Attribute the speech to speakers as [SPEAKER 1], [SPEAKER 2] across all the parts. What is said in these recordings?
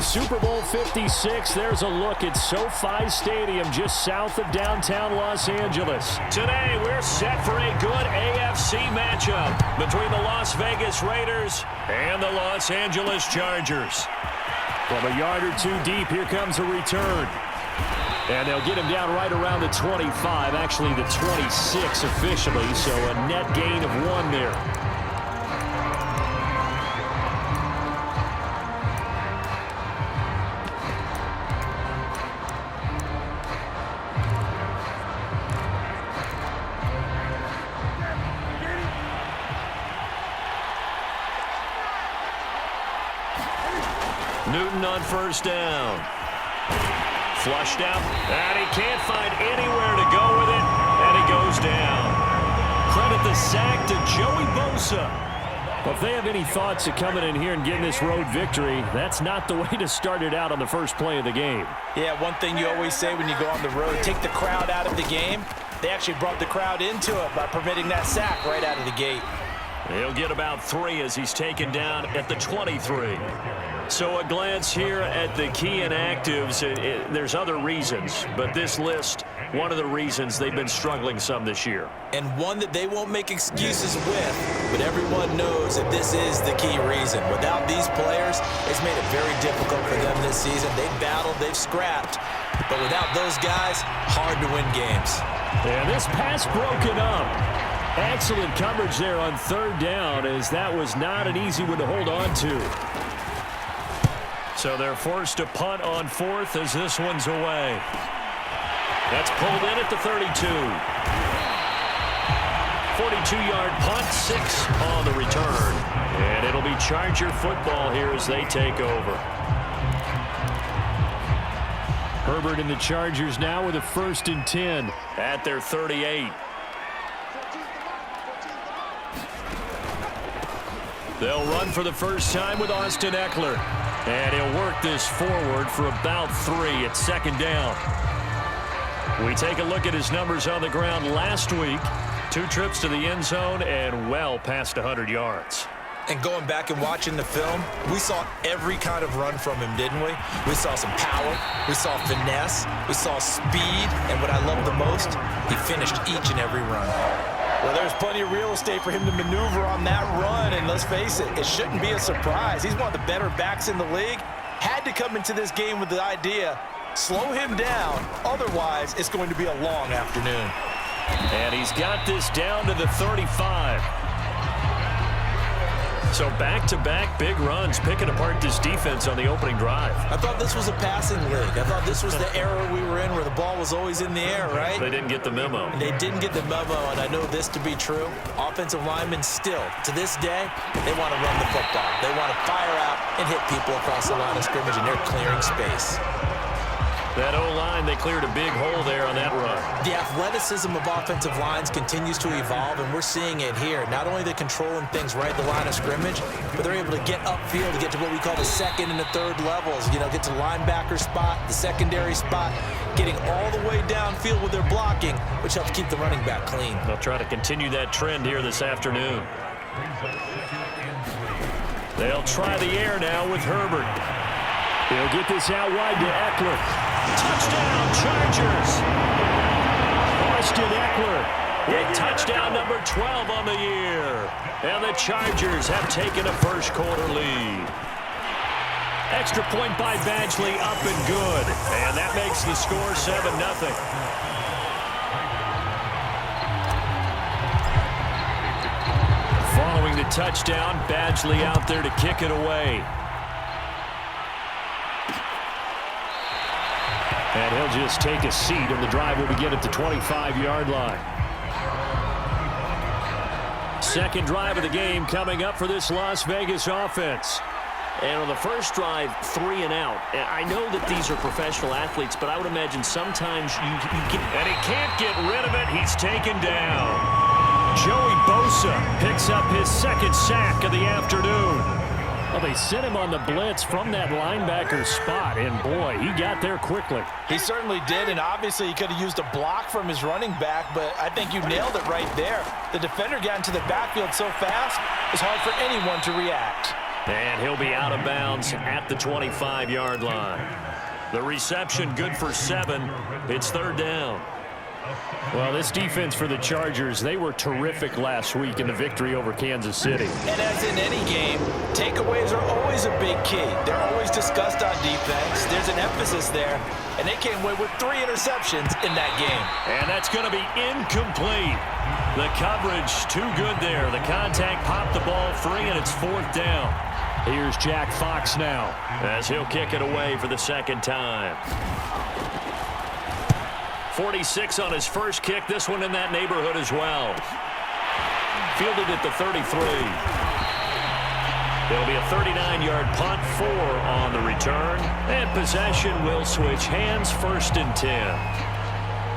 [SPEAKER 1] Super Bowl 56. There's a look at SoFi Stadium just south of downtown Los Angeles. Today, we're set for a good AFC matchup between the Las Vegas Raiders and the Los Angeles Chargers. From a yard or two deep, here comes a return. And they'll get him down right around the 25, actually the 26 officially, so a net gain of 1 there. Newton on first down. Flushed out, and he can't find anywhere to go with it, and he goes down. Credit the sack to Joey Bosa. Well, if they have any thoughts of coming in here and getting this road victory, that's not the way to start it out on the first play of the game.
[SPEAKER 2] Yeah, one thing you always say when you go on the road, take the crowd out of the game. They actually brought the crowd into it by permitting that sack right out of the gate.
[SPEAKER 1] He'll get about 3 as he's taken down at the 23. So a glance here at the key inactives. There's other reasons, but this list, one of the reasons they've been struggling some this year.
[SPEAKER 2] And one that they won't make excuses with, but everyone knows that this is the key reason. Without these players, it's made it very difficult for them this season. They've battled, they've scrapped, but without those guys, hard to win games.
[SPEAKER 1] And this pass broken up. Excellent coverage there on third down, as that was not an easy one to hold on to. So they're forced to punt on fourth as this one's away. That's pulled in at the 32. 42-yard punt, 6 on the return. And it'll be Charger football here as they take over. Herbert and the Chargers now with a 1st and 10 at their 38. They'll run for the first time with Austin Eckler. And he'll work this forward for about 3 at 2nd down. We take a look at his numbers on the ground last week. 2 trips to the end zone and well past 100 yards.
[SPEAKER 2] And going back and watching the film, we saw every kind of run from him, didn't we? We saw some power, we saw finesse, we saw speed, and what I love the most, he finished each and every run. Well, there's plenty of real estate for him to maneuver on that run, and let's face it, it shouldn't be a surprise. He's one of the better backs in the league. Had to come into this game with the idea, slow him down, otherwise it's going to be a long afternoon.
[SPEAKER 1] And he's got this down to the 35. So back-to-back big runs, picking apart this defense on the opening drive.
[SPEAKER 2] I thought this was a passing league. I thought this was the era we were in where the ball was always in the air, right?
[SPEAKER 1] They didn't get the memo.
[SPEAKER 2] And they didn't get the memo, and I know this to be true. Offensive linemen still, to this day, they want to run the football. They want to fire out and hit people across the line of scrimmage, and they're clearing space.
[SPEAKER 1] That O-line, they cleared a big hole there on that run.
[SPEAKER 2] The athleticism of offensive lines continues to evolve, and we're seeing it here. Not only they're controlling things right at the line of scrimmage, but they're able to get upfield to get to what we call the 2nd and the 3rd levels. You know, get to linebacker spot, the secondary spot, getting all the way downfield with their blocking, which helps keep the running back clean.
[SPEAKER 1] They'll try to continue that trend here this afternoon. They'll try the air now with Herbert. He'll get this out wide to Eckler. Touchdown, Chargers! Austin Eckler with touchdown number 12 on the year. And the Chargers have taken a first-quarter lead. Extra point by Badgley, up and good. And that makes the score 7-0. Following the touchdown, Badgley out there to kick it away. And he'll just take a seat, and the drive will begin at the 25-yard line. Second drive of the game coming up for this Las Vegas offense. And on the first drive, 3 and out. And I know that these are professional athletes, but I would imagine sometimes you get... And he can't get rid of it. He's taken down. Joey Bosa picks up his 2nd sack of the afternoon. Well, they sent him on the blitz from that linebacker spot, and boy, he got there quickly.
[SPEAKER 2] He certainly did, and obviously he could have used a block from his running back, but I think you nailed it right there. The defender got into the backfield so fast, it's hard for anyone to react.
[SPEAKER 1] And he'll be out of bounds at the 25-yard line. The reception good for 7. It's 3rd down. Well, this defense for the Chargers, they were terrific last week in the victory over Kansas City.
[SPEAKER 2] And as in any game, takeaways are always a big key. They're always discussed on defense. There's an emphasis there, and they came away with 3 interceptions in that game.
[SPEAKER 1] And that's going to be incomplete. The coverage too good there. The contact popped the ball free, and it's 4th down. Here's Jack Fox now as he'll kick it away for the 2nd time. 46 on his first kick. This one in that neighborhood as well. Fielded at the 33. It'll be a 39-yard punt, 4 on the return. And possession will switch hands, 1st and 10.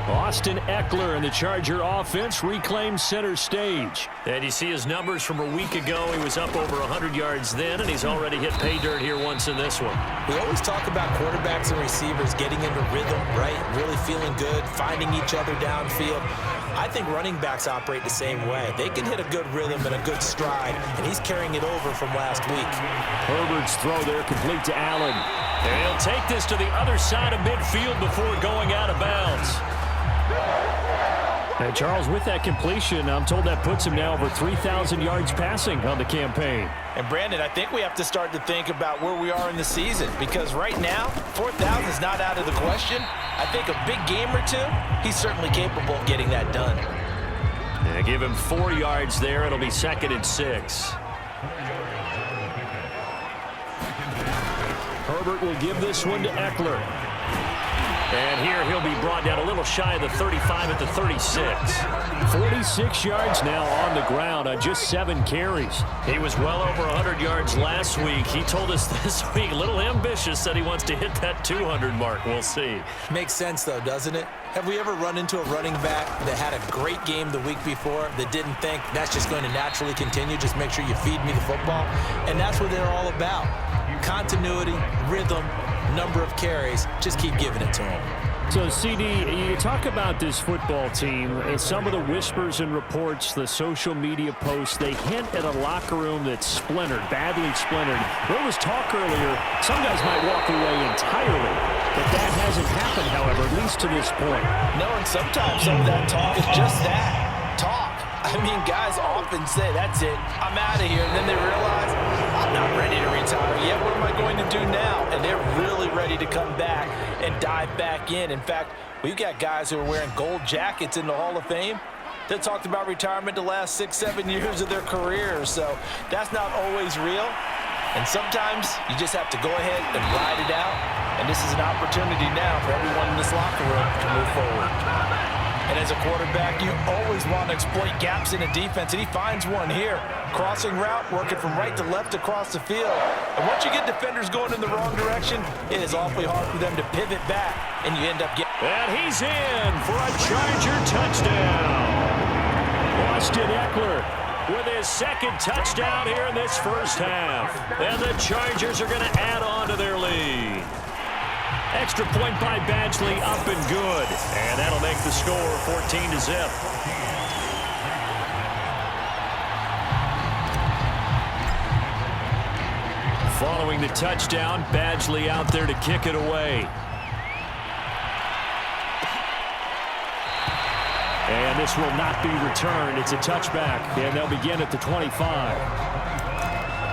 [SPEAKER 1] Austin Eckler and the Charger offense reclaims center stage. And you see his numbers from a week ago. He was up over 100 yards then, and he's already hit pay dirt here once in this one.
[SPEAKER 2] We always talk about quarterbacks and receivers getting into rhythm, right? Really feeling good, finding each other downfield. I think running backs operate the same way. They can hit a good rhythm and a good stride, and he's carrying it over from last week.
[SPEAKER 1] Herbert's throw there complete to Allen. And he'll take this to the other side of midfield before going out of bounds. And Charles, with that completion, I'm told that puts him now over 3,000 yards passing on the campaign.
[SPEAKER 2] And Brandon, I think we have to start to think about where we are in the season, because right now, 4,000 is not out of the question. I think a big game or 2, he's certainly capable of getting that done.
[SPEAKER 1] Yeah, give him 4 yards there. It'll be 2nd and 6. Herbert will give this one to Eckler. And here he'll be brought down a little shy of the 35 at the 36. 46 yards now on the ground on just 7 carries. He was well over 100 yards last week. He told us this week, a little ambitious, said he wants to hit that 200 mark. We'll see.
[SPEAKER 2] Makes sense, though, doesn't it? Have we ever run into a running back that had a great game the week before that didn't think that's just going to naturally continue? Just make sure you feed me the football. And that's what they're all about. Continuity, rhythm, number of carries. Just keep giving it to him.
[SPEAKER 1] So, CD, you talk about this football team and some of the whispers and reports, the social media posts, they hint at a locker room that's splintered, badly splintered. There was talk earlier, some guys might walk away entirely, but that hasn't happened, however, at least to this point.
[SPEAKER 2] No, and sometimes some of that talk is just that, talk. I mean, guys often say, that's it, I'm out of here, and then they realize, I'm not ready to retire yet. What am I going to do now? And they're really ready to come back and dive back in. In fact, we've got guys who are wearing gold jackets in the Hall of Fame that talked about retirement the last 6-7 years of their careers. So that's not always real. And sometimes you just have to go ahead and ride it out. And this is an opportunity now for everyone in this locker room to move forward. And as a quarterback, you always want to exploit gaps in a defense, and he finds one here. Crossing route, working from right to left across the field. And once you get defenders going in the wrong direction, it is awfully hard for them to pivot back, and you end up getting...
[SPEAKER 1] And he's in for a Charger touchdown. Austin Eckler with his 2nd touchdown here in this first half. And the Chargers are going to add on to their lead. Extra point by Badgley, up and good. And that'll make the score 14-0. Following the touchdown, Badgley out there to kick it away. And this will not be returned. It's a touchback, and they'll begin at the 25.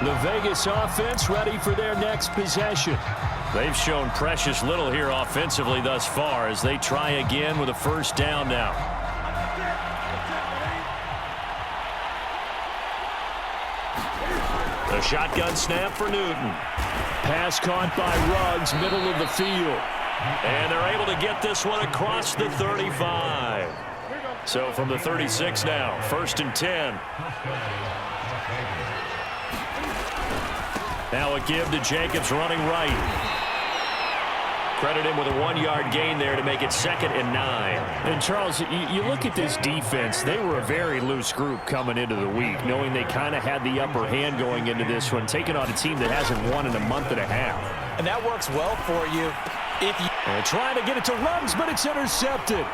[SPEAKER 1] The Vegas offense ready for their next possession. They've shown precious little here offensively thus far as they try again with a first down now. The shotgun snap for Newton. Pass caught by Ruggs, middle of the field. And they're able to get this one across the 35. So from the 36 now, 1st and 10. Now a give to Jacobs running right. Credit him with a 1-yard gain there to make it 2nd and 9. And Charles, you look at this defense, they were a very loose group coming into the week, knowing they kind of had the upper hand going into this one, taking on a team that hasn't won in a month and a half.
[SPEAKER 2] And that works well for you.
[SPEAKER 1] And trying to get it to Ruggs, but it's intercepted.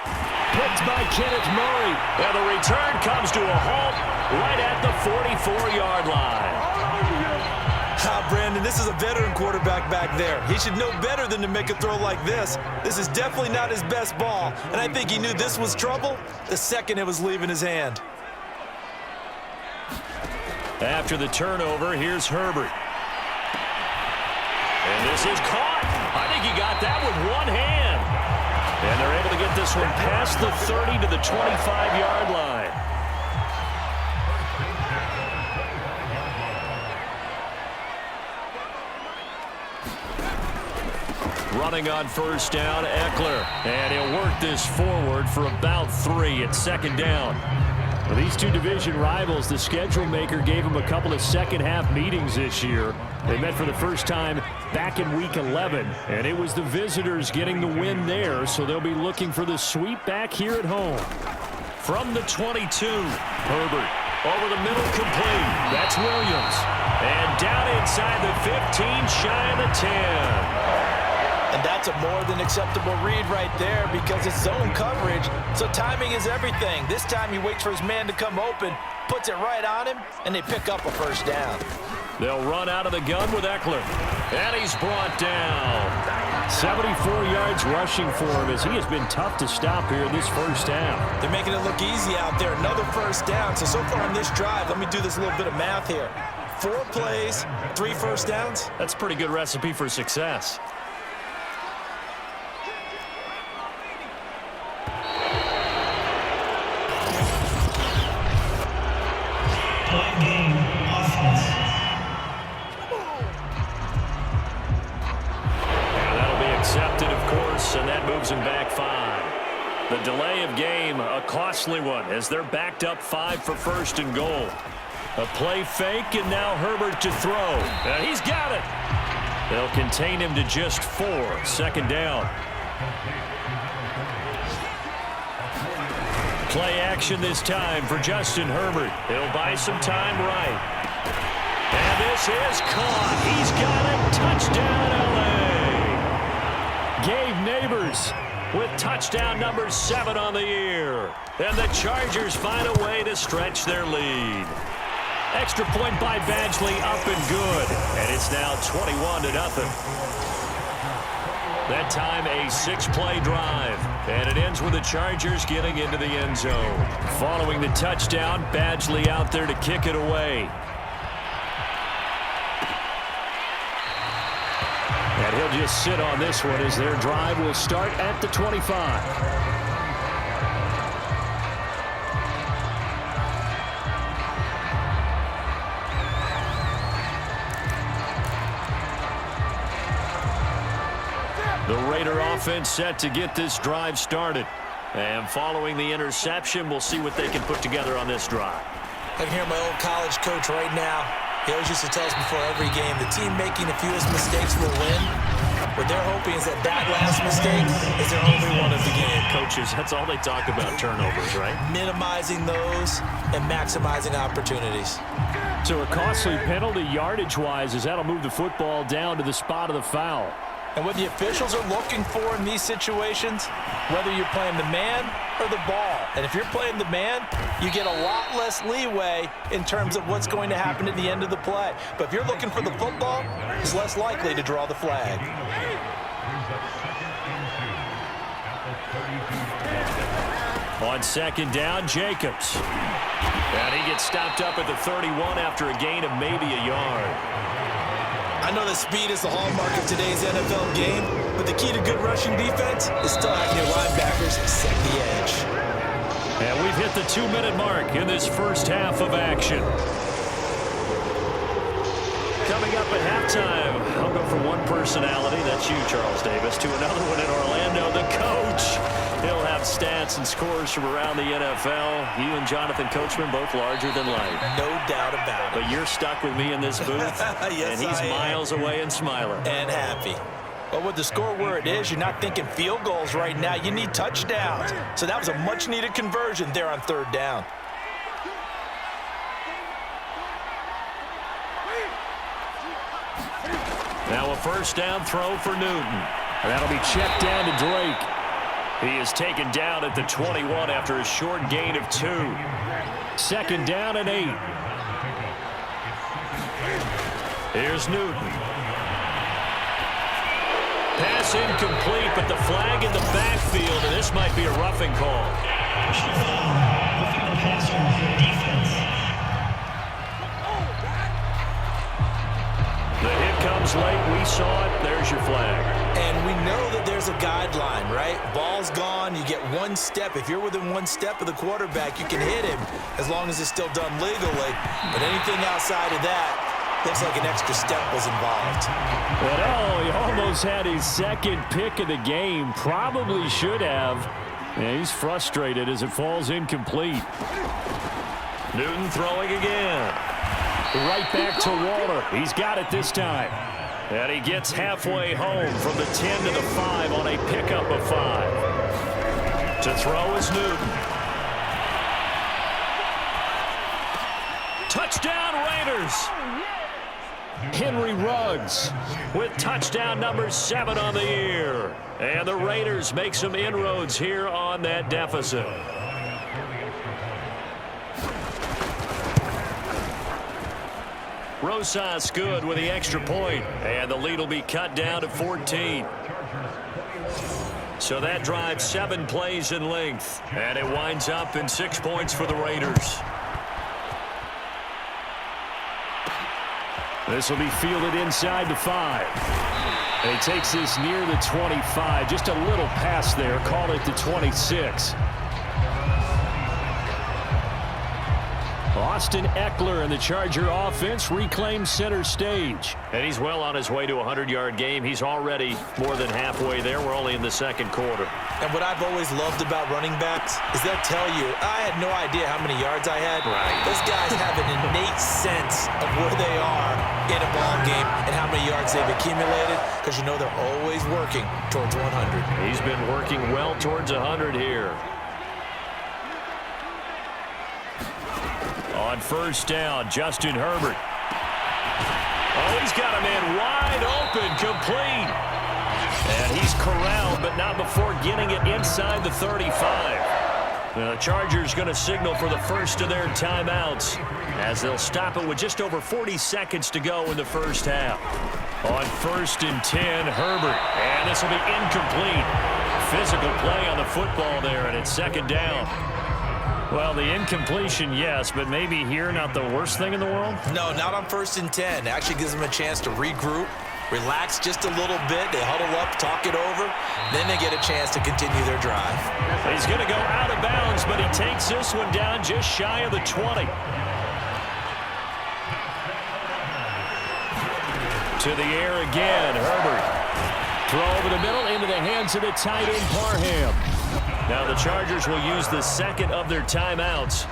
[SPEAKER 1] Picked by Kenneth Murray. And the return comes to a halt right at the 44-yard line.
[SPEAKER 2] Brandon, this is a veteran quarterback back there. He should know better than to make a throw like this. This is definitely not his best ball, and I think he knew this was trouble the second it was leaving his hand.
[SPEAKER 1] After the turnover, here's Herbert. And this is caught. I think he got that with one hand. And they're able to get this one past the 30 to the 25-yard line. Running on first down, Eckler. And he'll work this forward for about 3 at second down. Well, these two division rivals, the schedule maker gave them a couple of second-half meetings this year. They met for the first time back in Week 11, and it was the visitors getting the win there, so they'll be looking for the sweep back here at home. From the 22, Herbert over the middle, complete. That's Williams. And down inside the 15, shy of the 10.
[SPEAKER 2] And that's a more than acceptable read right there because it's zone coverage, so timing is everything. This time he waits for his man to come open, puts it right on him, and they pick up a first down.
[SPEAKER 1] They'll run out of the gun with Eckler. And he's brought down. 74 yards rushing for him as he has been tough to stop here in this first half.
[SPEAKER 2] They're making it look easy out there. Another first down. So far on this drive, let me do this little bit of math here. 4 plays, 3 first downs.
[SPEAKER 1] That's a pretty good recipe for success. And that moves him back 5. The delay of game, a costly one, as they're backed up 5 for first and goal. A play fake, and now Herbert to throw. And he's got it. They'll contain him to just 4. Second down. Play action this time for Justin Herbert. He'll buy some time right. And this is caught. He's got it. Touchdown, L.A. Gabe Neighbors with touchdown number 7 on the year. And the Chargers find a way to stretch their lead. Extra point by Badgley, up and good. And it's now 21-0. That time a 6-play drive. And it ends with the Chargers getting into the end zone. Following the touchdown, Badgley out there to kick it away. And he'll just sit on this one as their drive will start at the 25. The Raider offense set to get this drive started. And following the interception, we'll see what they can put together on this drive.
[SPEAKER 2] I can hear my old college coach right now. He always used to tell us before every game, the team making the fewest mistakes will win. What they're hoping is that last mistake is their only one of the game.
[SPEAKER 1] Coaches, that's all they talk about, turnovers, right?
[SPEAKER 2] Minimizing those and maximizing opportunities.
[SPEAKER 1] So a costly penalty yardage-wise as that'll move the football down to the spot of the foul.
[SPEAKER 2] And what the officials are looking for in these situations, whether you're playing the man or the ball. And if you're playing the man, you get a lot less leeway in terms of what's going to happen at the end of the play. But if you're looking for the football, it's less likely to draw the flag.
[SPEAKER 1] On second down, Jacobs. And he gets stopped up at the 31 after a gain of maybe a yard.
[SPEAKER 2] I know that speed is the hallmark of today's NFL game, but the key to good rushing defense is still having your linebackers set the edge.
[SPEAKER 1] And we've hit the 2-minute mark in this first half of action. Coming up at halftime, I'll go from one personality, that's you, Charles Davis, to another one in Orlando, the coach. He'll have stats and scores from around the NFL. You and Jonathan Coachman, both larger than life.
[SPEAKER 2] No doubt about it.
[SPEAKER 1] But you're stuck with me in this booth,
[SPEAKER 2] yes,
[SPEAKER 1] and he's miles away and smiling.
[SPEAKER 2] And happy. But with the score where it is, you're not thinking field goals right now. You need touchdowns. So that was a much-needed conversion there on third down.
[SPEAKER 1] Now a first down throw for Newton. And that'll be checked down to Drake. He is taken down at the 21 after a short gain of 2. Second down and 8. Here's Newton. Pass incomplete, but the flag in the backfield, and this might be a roughing call. The hit comes late. We saw it. There's your flag.
[SPEAKER 2] And we know that there's a guideline, right? Ball's gone. You get one step. If you're within one step of the quarterback, you can hit him as long as it's still done legally. But anything outside of that, looks like an extra step was involved.
[SPEAKER 1] But oh, he almost had his second pick of the game. Probably should have. Yeah, he's frustrated as it falls incomplete. Newton throwing again. Right back to Waller. He's got it this time. And he gets halfway home from the 10 to the 5 on a pickup of 5. To throw is Newton. Touchdown Raiders. Henry Ruggs with touchdown number 7 on the year. And the Raiders make some inroads here on that deficit. Rosas good with the extra point, and the lead will be cut down to 14. So that drives 7 plays in length, and it winds up in 6 points for the Raiders. This will be fielded inside the 5. And he takes this near the 25, just a little pass there, call it the 26. Austin Eckler and the Charger offense reclaims center stage. And he's well on his way to a 100-yard game. He's already more than halfway there. We're only in the second quarter.
[SPEAKER 2] And what I've always loved about running backs is they'll tell you, I had no idea how many yards I had.
[SPEAKER 1] Right.
[SPEAKER 2] Those guys have an innate sense of where they are in a ball game and how many yards they've accumulated, because you know they're always working towards 100.
[SPEAKER 1] He's been working well towards 100 here. On first down, Justin Herbert. Oh, he's got a man wide open, complete. And he's corralled, but not before getting it inside the 35. The Chargers going to signal for the first of their timeouts as they'll stop it with just over 40 seconds to go in the first half. On first and 10, Herbert. And this will be incomplete. Physical play on the football there, and it's second down. Well, the incompletion, yes, but maybe here not the worst thing in the world?
[SPEAKER 2] No, not on first and 10. It actually gives them a chance to regroup, relax just a little bit. They huddle up, talk it over. Then they get a chance to continue their drive.
[SPEAKER 1] He's going to go out of bounds, but he takes this one down just shy of the 20. To the air again, Herbert. Throw over the middle into the hands of the tight end, Parham. Now the Chargers will use the second of their timeouts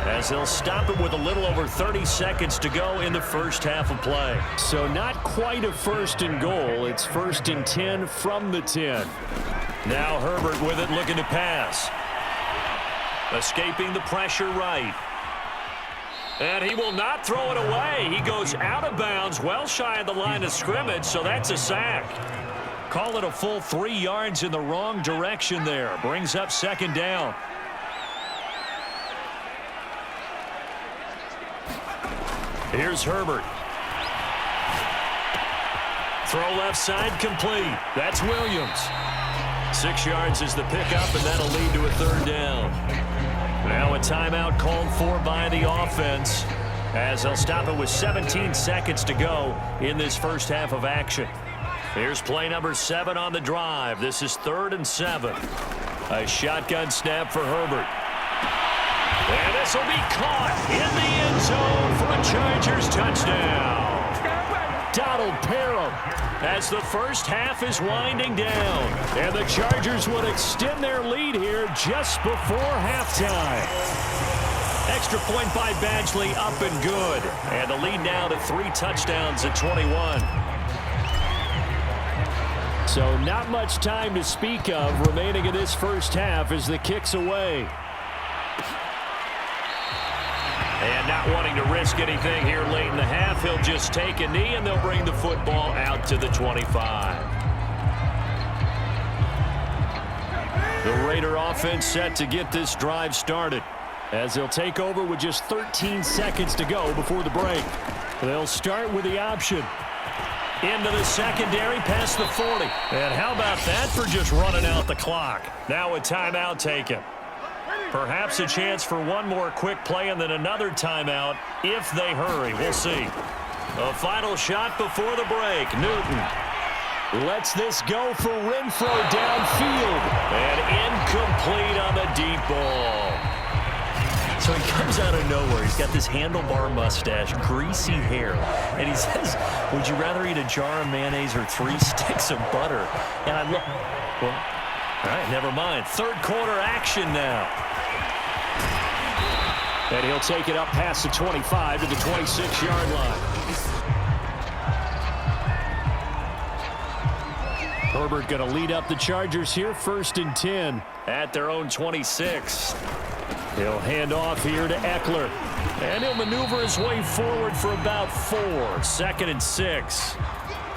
[SPEAKER 1] as they'll stop it with a little over 30 seconds to go in the first half of play. So not quite a first and goal. It's first and 10 from the 10. Now Herbert with it, looking to pass. Escaping the pressure right. And he will not throw it away. He goes out of bounds, well shy of the line of scrimmage, so that's a sack. Call it a full 3 yards in the wrong direction there. Brings up second down. Here's Herbert. Throw left side, complete. That's Williams. 6 yards is the pickup, and that'll lead to a third down. Now a timeout called for by the offense as they'll stop it with 17 seconds to go in this first half of action. Here's play number 7 on the drive. This is 3rd and 7. A shotgun snap for Herbert. And this will be caught in the end zone for a Chargers touchdown. Donald Parham as the first half is winding down. And the Chargers would extend their lead here just before halftime. Extra point by Badgley, up and good. And the lead now to 3 touchdowns at 21. So not much time to speak of remaining in this first half as the kick's away. And not wanting to risk anything here late in the half, he'll just take a knee and they'll bring the football out to the 25. The Raider offense set to get this drive started as they'll take over with just 13 seconds to go before the break. They'll start with the option. Into the secondary, past the 40. And how about that for just running out the clock? Now a timeout taken. Perhaps a chance for one more quick play and then another timeout if they hurry. We'll see. A final shot before the break. Newton lets this go for Renfro downfield. And incomplete on the deep ball. So he comes out of nowhere. He's got this handlebar mustache, greasy hair. And he says, would you rather eat a jar of mayonnaise or 3 sticks of butter? And I look, well, all right, never mind. Third quarter action now. And he'll take it up past the 25 to the 26-yard line. Herbert going to lead up the Chargers here, 1st and 10 at their own 26. He'll hand off here to Eckler. And he'll maneuver his way forward for about 4. 2nd and 6.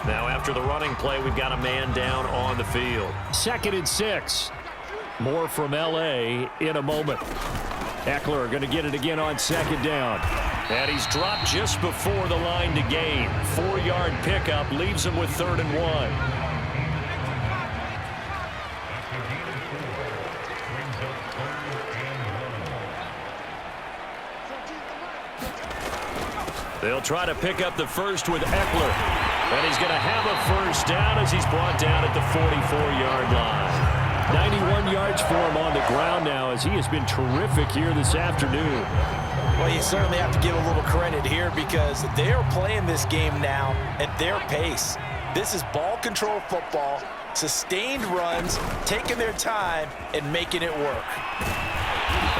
[SPEAKER 1] Now after the running play, we've got a man down on the field. 2nd and 6. More from L.A. in a moment. Eckler going to get it again on 2nd down. And he's dropped just before the line to gain. 4-yard pickup leaves him with 3rd and 1. They'll try to pick up the first with Eckler. And he's going to have a first down as he's brought down at the 44-yard line. 91 yards for him on the ground now as he has been terrific here this afternoon.
[SPEAKER 2] Well, you certainly have to give a little credit here because they're playing this game now at their pace. This is ball control football, sustained runs, taking their time and making it work.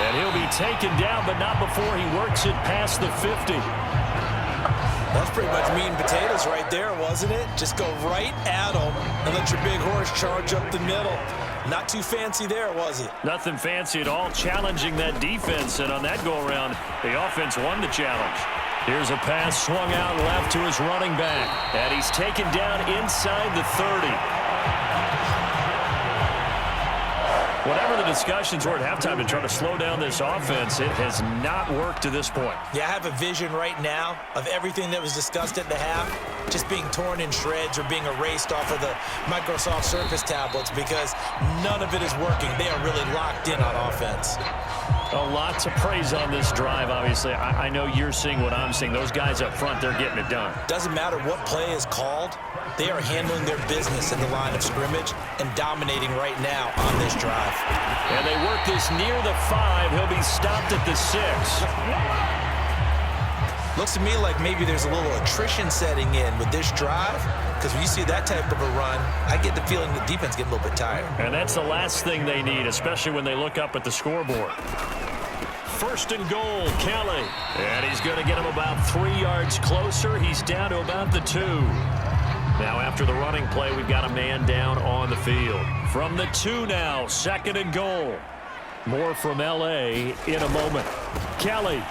[SPEAKER 1] And he'll be taken down, but not before he works it past the 50.
[SPEAKER 2] That's pretty much meat and potatoes right there, wasn't it? Just go right at them and let your big horse charge up the middle. Not too fancy there, was it?
[SPEAKER 1] Nothing fancy at all, challenging that defense. And on that go-around, the offense won the challenge. Here's a pass swung out left to his running back. And he's taken down inside the 30. Whatever the discussions were at halftime to try to slow down this offense, it has not worked to this point.
[SPEAKER 2] Yeah, I have a vision right now of everything that was discussed at the half just being torn in shreds or being erased off of the Microsoft Surface tablets because none of it is working. They are really locked in on offense.
[SPEAKER 1] A lot to praise on this drive, obviously. I know you're seeing what I'm seeing. Those guys up front, they're getting it done.
[SPEAKER 2] Doesn't matter what play is called. They are handling their business in the line of scrimmage and dominating right now on this drive.
[SPEAKER 1] And they work this near the 5. He'll be stopped at the 6.
[SPEAKER 2] Looks to me like maybe there's a little attrition setting in with this drive because when you see that type of a run, I get the feeling the defense getting a little bit tired.
[SPEAKER 1] And that's the last thing they need, especially when they look up at the scoreboard. 1st and goal, Kelly. And he's going to get him about 3 yards closer. He's down to about the 2. Now after the running play, we've got a man down on the field. From the 2 now, 2nd and goal. More from L.A. in a moment. Kelly.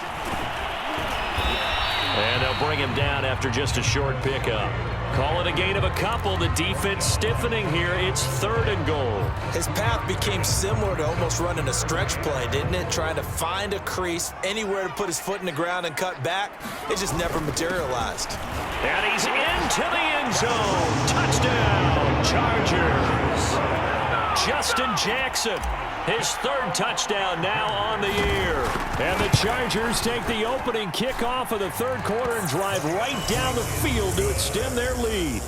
[SPEAKER 1] And they'll bring him down after just a short pickup. Call it a gain of a couple. The defense stiffening here. It's 3rd and goal.
[SPEAKER 2] His path became similar to almost running a stretch play, didn't it? Trying to find a crease, anywhere to put his foot in the ground and cut back. It just never materialized.
[SPEAKER 1] And he's into the end zone. Touchdown, Chargers. Justin Jackson, his 3rd touchdown now on the year. And the Chargers take the opening kickoff of the 3rd quarter and drive right down the field to extend their lead.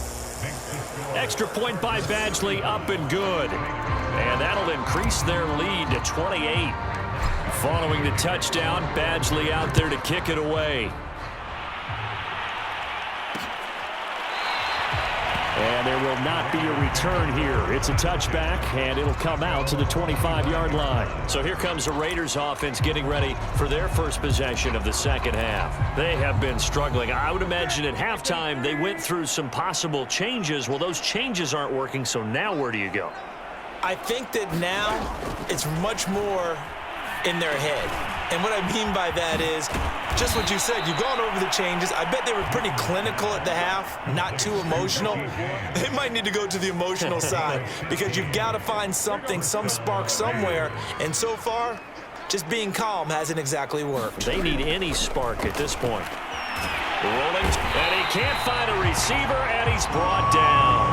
[SPEAKER 1] Extra point by Badgley, up and good. And that'll increase their lead to 28. Following the touchdown, Badgley out there to kick it away. And there will not be a return here. It's a touchback, and it'll come out to the 25-yard line. So here comes the Raiders offense getting ready for their first possession of the second half. They have been struggling. I would imagine at halftime they went through some possible changes. Well, those changes aren't working, so now where do you go?
[SPEAKER 2] I think that now it's much more in their head. And what I mean by that is just what you said. You've gone over the changes. I bet they were pretty clinical at the half, not too emotional. They might need to go to the emotional side because you've got to find something, some spark somewhere. And so far, just being calm hasn't exactly worked.
[SPEAKER 1] They need any spark at this point. Rolling, and he can't find a receiver, and he's brought down.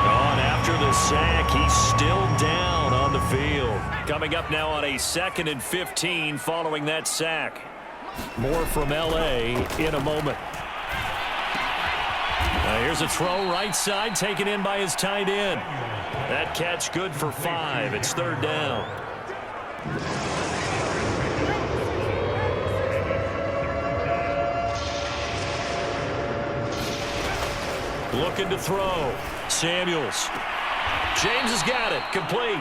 [SPEAKER 1] And after the sack, he's still down on the field. Coming up now on a 2nd and 15 following that sack. More from L.A. in a moment. Here's a throw right side taken in by his tight end. That catch good for 5. It's 3rd down. Looking to throw. Samuels. James has got it. Complete.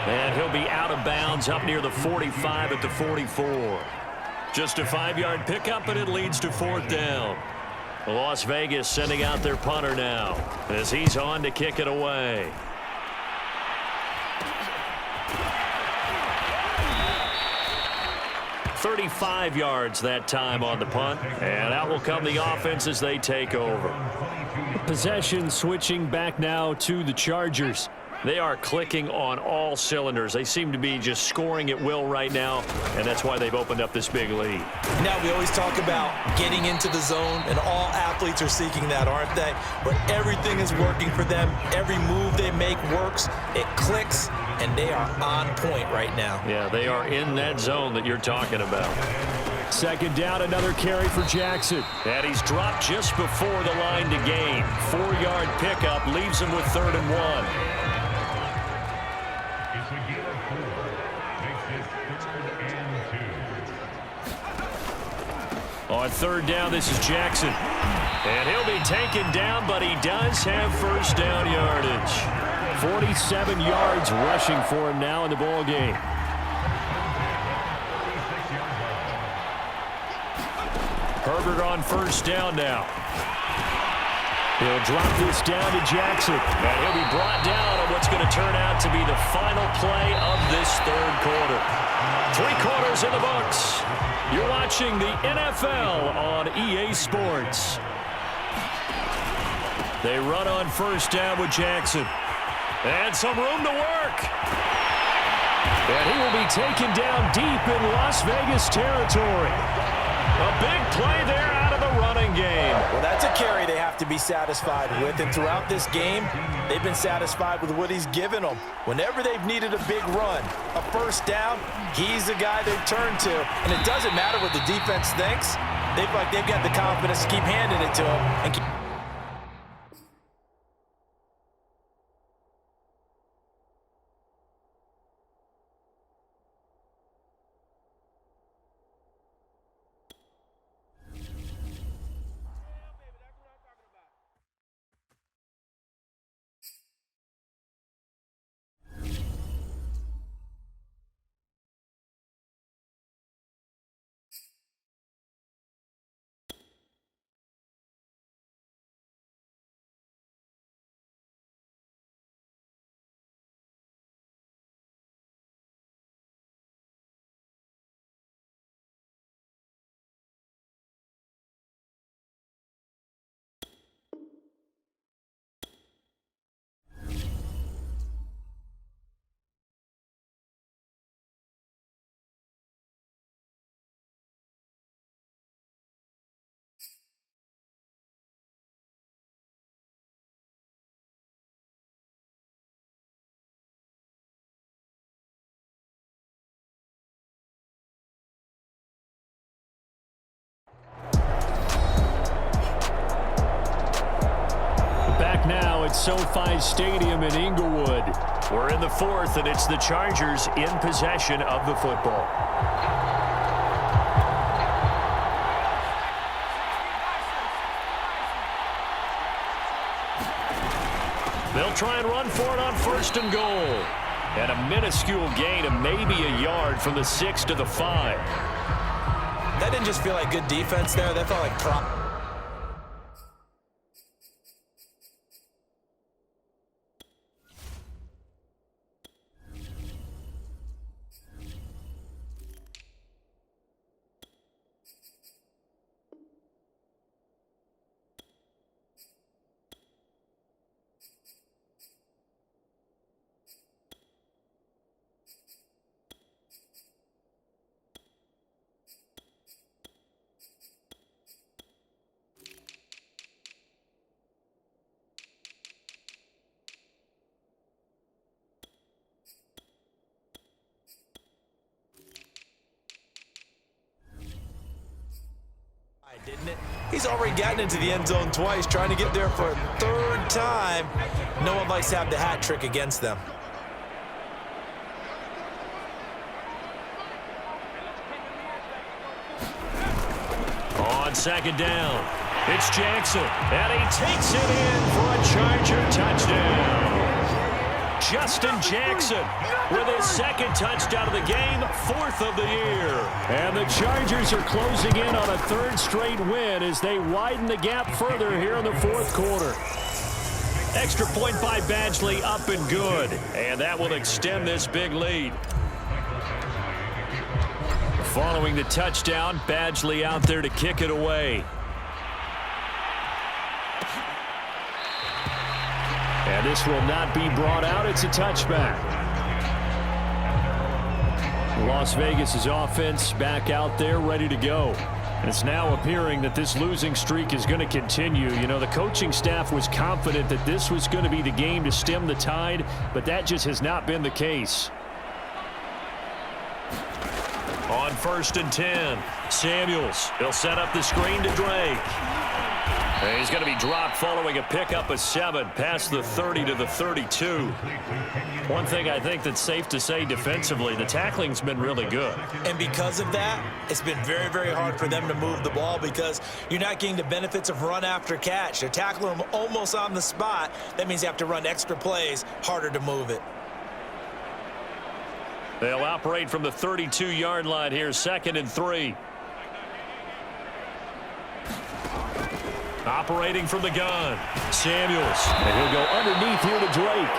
[SPEAKER 1] And he'll be out of bounds up near the 45 at the 44. Just a 5-yard pickup, and it leads to 4th down. Las Vegas sending out their punter now as he's on to kick it away. "35 yards that time on the punt, and out will come the offense as they take over. Possession switching back now to the Chargers. They are clicking on all cylinders. They seem to be just scoring at will right now, and that's why they've opened up this big lead.
[SPEAKER 2] Now we always talk about getting into the zone, and all athletes are seeking that, aren't they? Where everything is working for them. Every move they make works. It clicks, and they are on point right now.
[SPEAKER 1] Yeah, they are in that zone that you're talking about. 2nd down, another carry for Jackson. And he's dropped just before the line to gain. 4-yard pickup leaves him with 3rd and 1. On 3rd down, this is Jackson. And he'll be taken down, but he does have 1st down yardage. 47 yards rushing for him now in the ball game. Herbert on 1st down now. He'll drop this down to Jackson. And he'll be brought down on what's going to turn out to be the final play of this 3rd quarter. 3 quarters in the books. You're watching the NFL on EA Sports. They run on 1st down with Jackson. And some room to work. And he will be taken down deep in Las Vegas territory. A big play there out of the running game.
[SPEAKER 2] Well, that's a carry they have to be satisfied with. And throughout this game, they've been satisfied with what he's given them. Whenever they've needed a big run, a 1st down, he's the guy they've turned to. And it doesn't matter what the defense thinks. They feel like they've got the confidence to keep handing it to him. And keep
[SPEAKER 1] now at SoFi Stadium in Inglewood. We're in the 4th, and it's the Chargers in possession of the football. They'll try and run for it on 1st and goal. And a minuscule gain of maybe a yard from the 6 to the 5.
[SPEAKER 2] That didn't just feel like good defense there. That felt like prop. Didn't it? He's already gotten into the end zone twice, trying to get there for a third time. No one likes to have the hat trick against them.
[SPEAKER 1] On second down, it's Jackson, and he takes it in for a Charger touchdown. Justin Jackson with his second touchdown of the game, 4th of the year. And the Chargers are closing in on a 3rd straight win as they widen the gap further here in the 4th quarter. Extra point by Badgley, up and good. And that will extend this big lead. Following the touchdown, Badgley out there to kick it away. And this will not be brought out. It's a touchback. Las Vegas' offense back out there ready to go. It's now appearing that this losing streak is going to continue. You know, the coaching staff was confident that this was going to be the game to stem the tide, but that just has not been the case. On 1st and 10, Samuels. He'll set up the screen to Drake. And he's going to be dropped following a pickup of 7 past the 30 to the 32. One thing I think that's safe to say defensively, the tackling's been really good.
[SPEAKER 2] And because of that, it's been very, very hard for them to move the ball because you're not getting the benefits of run after catch. They're tackling them almost on the spot. That means you have to run extra plays, harder to move it.
[SPEAKER 1] They'll operate from the 32-yard line here, 2nd and 3. Operating from the gun, Samuels. And he'll go underneath here to Drake.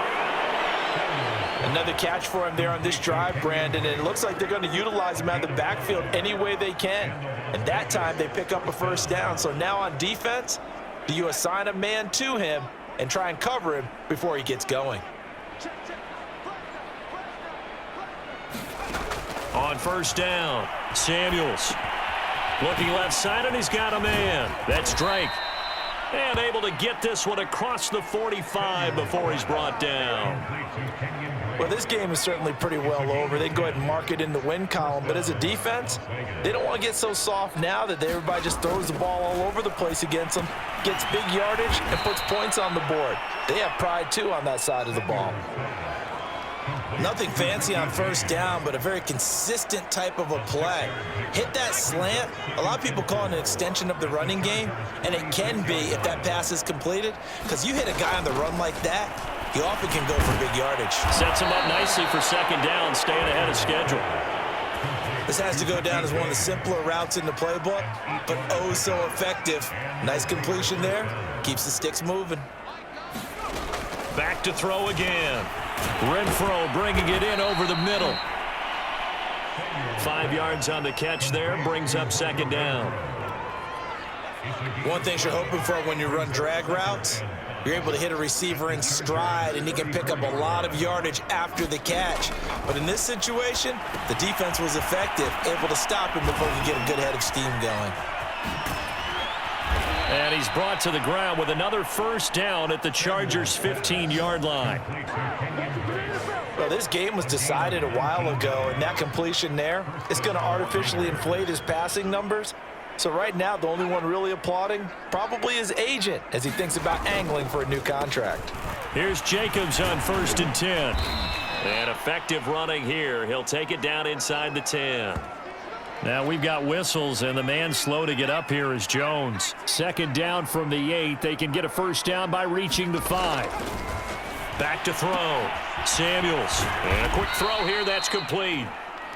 [SPEAKER 2] Another catch for him there on this drive, Brandon, and it looks like they're going to utilize him out of the backfield any way they can. And that time they pick up a 1st down. So now on defense, do you assign a man to him and try and cover him before he gets going?
[SPEAKER 1] On 1st down, Samuels. Looking left side, and he's got a man. That's Drake. And able to get this one across the 45 before he's brought down.
[SPEAKER 2] Well, this game is certainly pretty well over. They can go ahead and mark it in the win column. But as a defense, they don't want to get so soft now that everybody just throws the ball all over the place against them, gets big yardage, and puts points on the board. They have pride, too, on that side of the ball. Nothing fancy on 1st down, but a very consistent type of a play. Hit that slant. A lot of people call it an extension of the running game, and it can be if that pass is completed, because you hit a guy on the run like that, he often can go for big yardage.
[SPEAKER 1] Sets him up nicely for 2nd down, staying ahead of schedule.
[SPEAKER 2] This has to go down as one of the simpler routes in the playbook, but oh so effective. Nice completion there. Keeps the sticks moving.
[SPEAKER 1] Back to throw again. Renfro bringing it in over the middle. 5 yards on the catch there, brings up 2nd down.
[SPEAKER 2] One thing you're hoping for when you run drag routes, you're able to hit a receiver in stride, and he can pick up a lot of yardage after the catch. But in this situation, the defense was effective, able to stop him before he could get a good head of steam going.
[SPEAKER 1] And he's brought to the ground with another 1st down at the Chargers' 15-yard line.
[SPEAKER 2] Well, this game was decided a while ago, and that completion there is going to artificially inflate his passing numbers. So right now, the only one really applauding probably his agent as he thinks about angling for a new contract.
[SPEAKER 1] Here's Jacobs on 1st and 10. And effective running here. He'll take it down inside the 10. Now we've got whistles, and the man slow to get up here is Jones. 2nd down from the 8. They can get a 1st down by reaching the 5. Back to throw. Samuels. And a quick throw here. That's complete.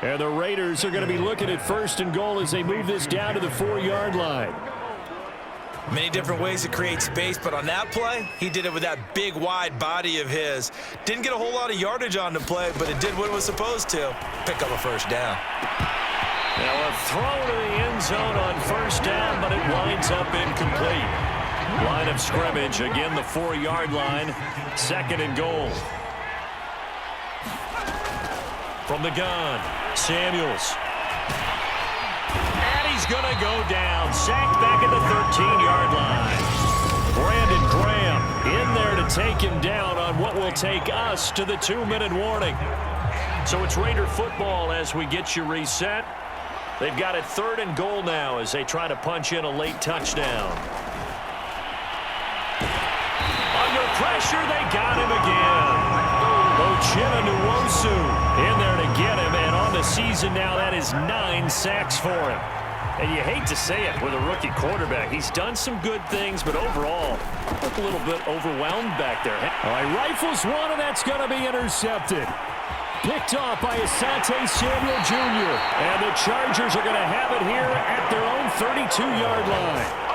[SPEAKER 1] And the Raiders are going to be looking at 1st and goal as they move this down to the 4-yard line.
[SPEAKER 2] Many different ways to create space, but on that play, he did it with that big, wide body of his. Didn't get a whole lot of yardage on the play, but it did what it was supposed to. Pick up a 1st down.
[SPEAKER 1] Now a throw to the end zone on 1st down, but it winds up incomplete. Line of scrimmage, again the 4-yard line. 2nd and goal. From the gun, Samuels. And he's going to go down. Sacked back at the 13-yard line. Brandon Graham in there to take him down on what will take us to the 2-minute warning. So it's Raider football as we get you reset. They've got it 3rd and goal now as they try to punch in a late touchdown. Under pressure, they got him again. In there to get him, and on the season now, that is 9 sacks for him. And you hate to say it with a rookie quarterback. He's done some good things, but overall, look a little bit overwhelmed back there.
[SPEAKER 3] All right, rifles one, and that's going to be intercepted. Picked off by Asante Samuel Jr.
[SPEAKER 1] And the Chargers are going to have it here at their own 32-yard line.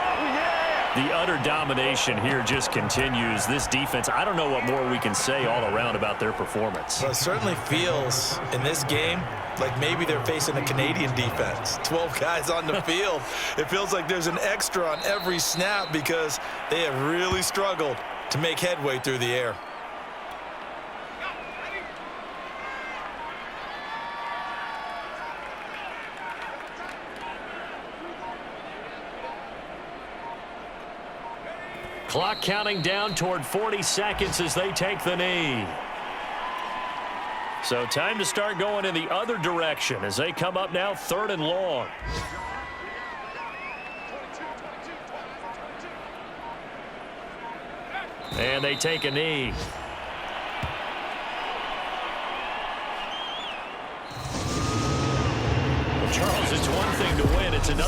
[SPEAKER 1] The utter domination here just continues. This defense, I don't know what more we can say all around about their performance.
[SPEAKER 2] Well, it certainly feels in this game like maybe they're facing a Canadian defense. 12 guys on the field. It feels like there's an extra on every snap because they have really struggled to make headway through the air.
[SPEAKER 1] Clock counting down toward 40 seconds as they take the knee. So time to start going in the other direction as they come up now 3rd and long. And they take a knee. Well, Charles, it's one thing to win. It's another.